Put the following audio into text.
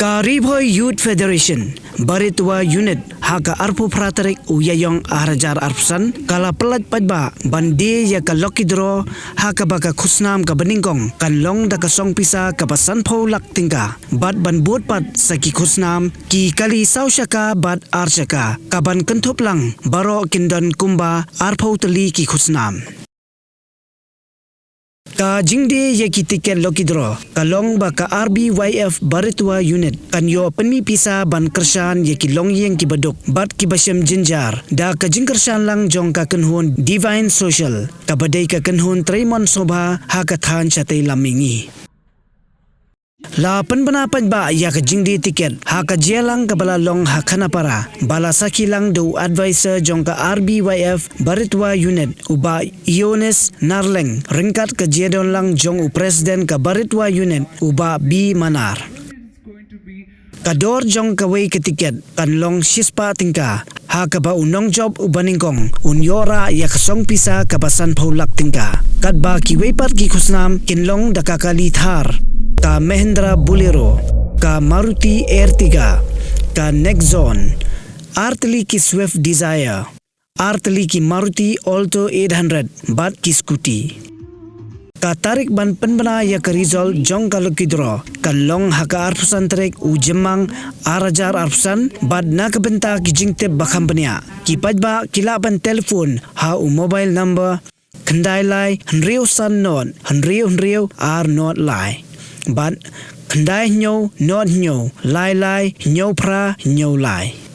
Ka Rbyf Youth Federation Baridua unit haka arpu praterik uyayong arajar arpusan kala pelat padba bandi ya ka lokidro haka baka khusnam ka beningkong kan long da ka song pisa ka pasan phau lak tingka bat ban bot pat saki khusnam ki kali saushaka bat archaka ka ban kenthop lang baro kindon kumba arphau tali ki khusnam ka jingde ye ki tiket lokidro kalong ba ka Rbyf Baridua unit kan yo penmi pisa ban kersan ye ki long yeng ki baduk bat ki basem jinjar da ka jingkersan lang jong ka kenhun divine social ka badai ka kenhun Tremon Sobha ha ka than chatai lamingi la penbana ba ya ka jingde tiket ha ka jelang ka bala long ha khana para bala sakilang do advisor jong ka Rbyf Baridua unit uba Ionis Narleng ringkat ka jedon lang jong u president ka Baridua unit uba B Manar kador jong ka wei ka tiket kan long shispa tingka ha ka ba unong job ubaningkong unyora ya kasong pisa ka basan phaulak tingka kat ba Kiwei pat ki khusnam kinlong da ka kali Thar ka Mahindra Bolero, ka Maruti Ertiga, ka Nexon, artli ki Swift Desire, artli ki Maruti Alto 800, bat ki scooty. Ka tarik ban penbana ya ka Rizal jong ka lokidro, ka long haka arpusan trek u jemang arajar arpusan, bat na ka benta ki jingtip bakambanya. Ki padba kila ban telefon ha u mobile number, kendai lai, henriu san not, henriu ar not lai. But kendai nyo not nyo lai lai nyo pra nyo lai